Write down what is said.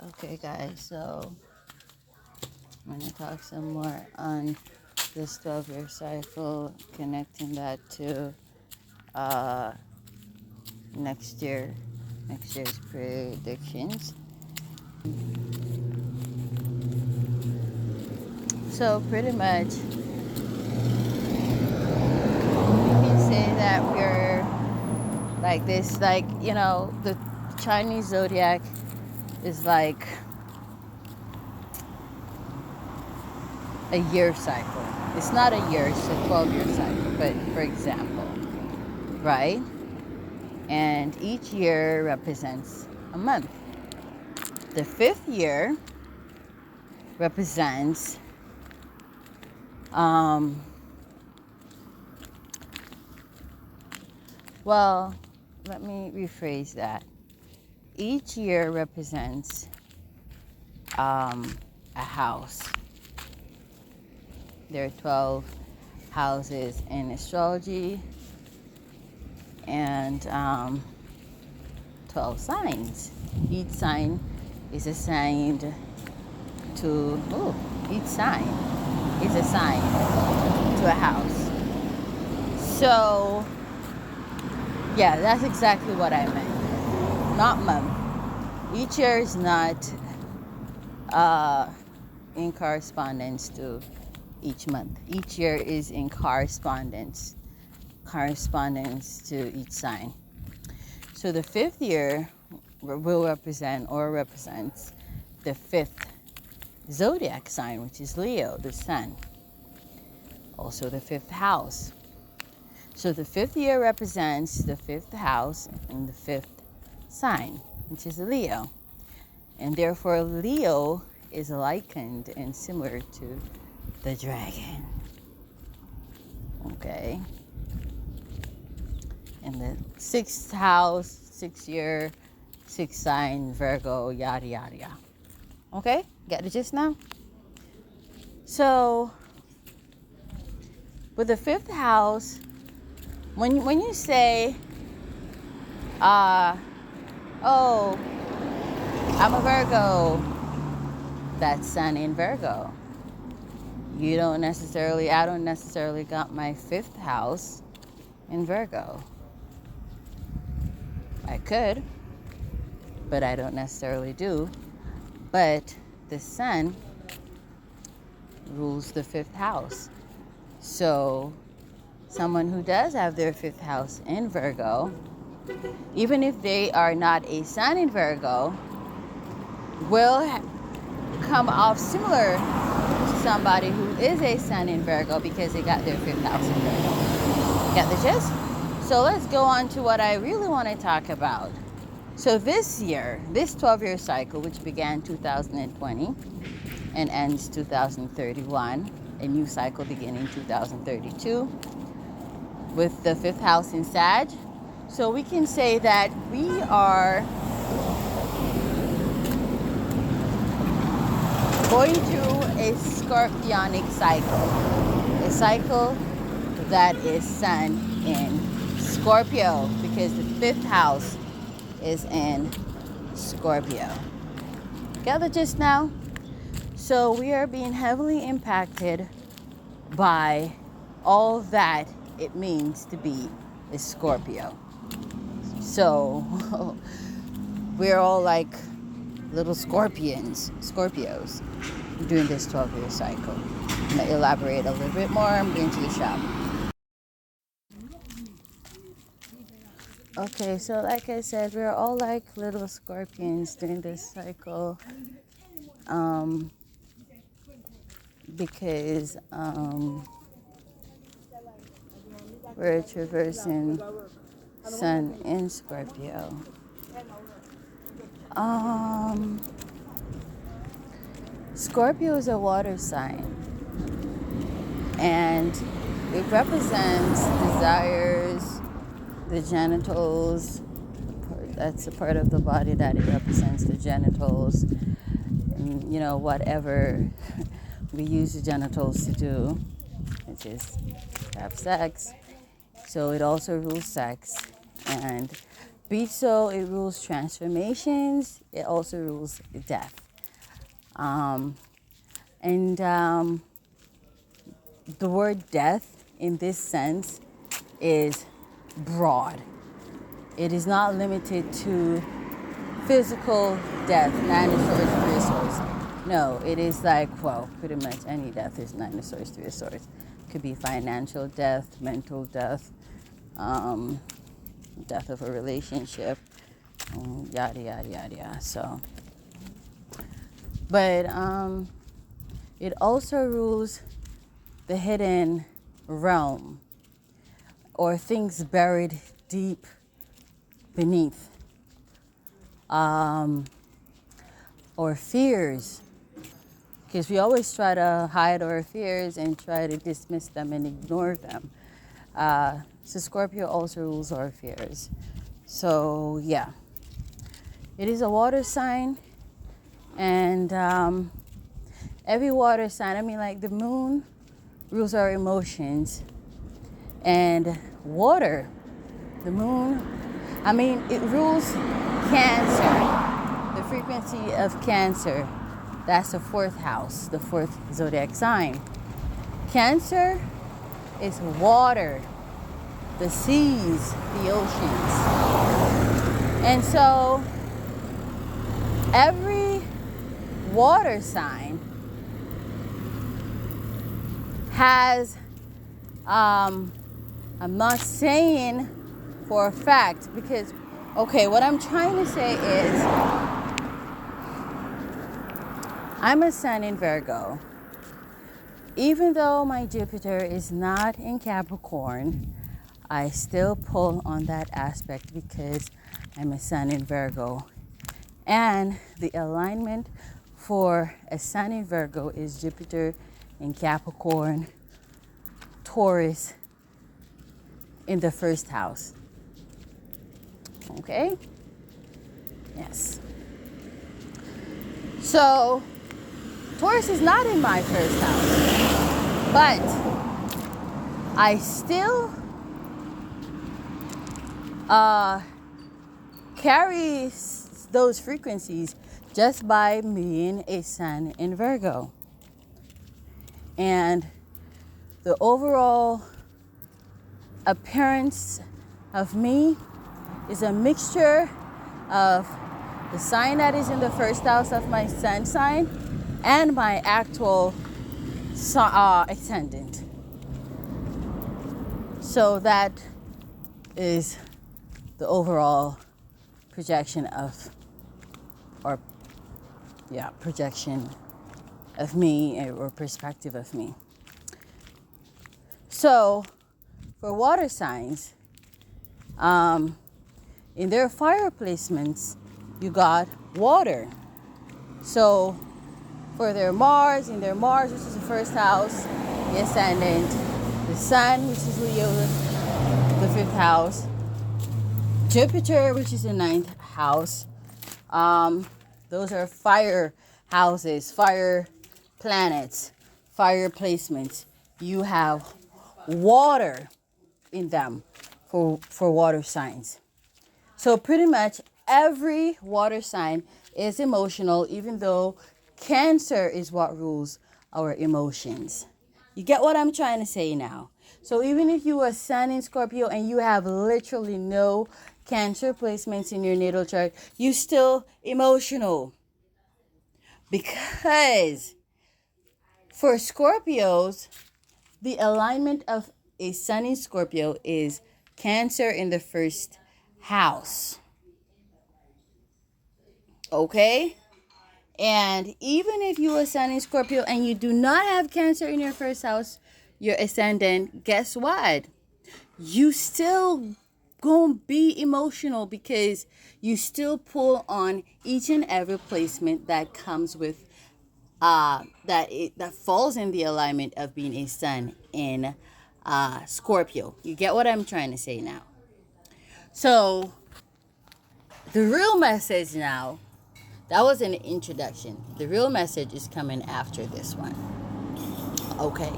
Okay, guys, so I'm going to talk some more on this 12-year cycle, connecting that to uh, next year's predictions. So pretty much, you can say that we're like this, like, the Chinese zodiac is like a year cycle. It's not a year, it's a 12-year cycle, but for example, right? And each year represents a month. The fifth year represents well, let me rephrase that. Each year represents a house. There are 12 houses in astrology and 12 signs. Each sign is assigned to, each sign is assigned to a house. So, yeah, that's exactly what I meant. Not month. Each year is not in correspondence to each month. Each year is in correspondence to each sign. So the fifth year will represent or represents the fifth zodiac sign, which is Leo, the sun. Also the fifth house. So the fifth year represents the fifth house in the fifth sign, which is Leo. And therefore Leo is likened and similar to the dragon. Okay. And the sixth house, 6th year, 6th sign, Virgo, yada, yada, yada. Okay? Get the gist now? So, with the fifth house, when you say, oh, I'm a Virgo, that's sun in Virgo. I don't necessarily got my fifth house in Virgo. I could, but I don't necessarily do. But the sun rules the fifth house. So someone who does have their fifth house in Virgo, even if they are not a sun in Virgo, will come off similar to somebody who is a sun in Virgo because they got their fifth house in Virgo. Got the gist? So let's go on to what I really want to talk about. So this year, this 12-year cycle, which began 2020 and ends 2031, a new cycle beginning 2032, with the fifth house in Sag. So we can say that we are going through a scorpionic cycle. A cycle that is sun in Scorpio, because the fifth house is in Scorpio. Gather just now? So we are being heavily impacted by all that it means to be a Scorpio. So we're all like little Scorpios during this 12-year cycle. I'm going to elaborate a little bit more. I'm going to the shop. Okay, so like I said, we're all like little scorpions during this cycle, because we're traversing sun in Scorpio. Scorpio is a water sign, and it represents desires, the genitals. That's a part of the body that it represents, the genitals, and whatever we use the genitals to do, which is have sex. So it also rules sex, and Be so, it rules transformations. It also rules death. And the word death in this sense is broad. It is not limited to physical death, nine of swords, three of swords. No, it is like, well, pretty much any death is nine of swords, three of swords. Could be financial death, mental death, death of a relationship, yada, yada, yada, yada. So, but it also rules the hidden realm or things buried deep beneath, or fears, because we always try to hide our fears and try to dismiss them and ignore them. So Scorpio also rules our fears. So yeah, it is a water sign, and every water sign, I mean, like the moon rules our emotions, and water, the moon, I mean, it rules Cancer, the frequency of Cancer. That's the fourth house, the fourth zodiac sign. Cancer is water, the seas, the oceans. And so every water sign has, I'm not saying for a fact, because, okay, what I'm trying to say is, I'm a sun in Virgo. Even though my Jupiter is not in Capricorn, I still pull on that aspect because I'm a sun in Virgo. And the alignment for a sun in Virgo is Jupiter in Capricorn, Taurus in the first house. Okay? Yes. So, Taurus is not in my first house, but I still carry those frequencies just by being a sun in Virgo. And the overall appearance of me is a mixture of the sign that is in the first house of my sun sign and my actual ascendant. So that is the overall projection of, projection of me, or perspective of me. So for water signs, in their fire placements, you got water. So for their Mars, in their Mars, which is the first house, the ascendant, the Sun, which is Leo, the fifth house, Jupiter, which is the ninth house. Those are fire houses, fire planets, fire placements. You have water in them for water signs. So pretty much every water sign is emotional, even though Cancer is what rules our emotions. You get what I'm trying to say now? So even if you are Sun in Scorpio and you have literally no Cancer placements in your natal chart, you're still emotional. Because for Scorpios, the alignment of a Sun in Scorpio is Cancer in the first house. Okay? And even if you are Sun in Scorpio and you do not have Cancer in your first house, your ascendant, guess what? You still gonna be emotional because you still pull on each and every placement that comes with that falls in the alignment of being a Sun in Scorpio. You get what I'm trying to say now? So the real message now, that was an introduction. The real message is coming after this one. Okay.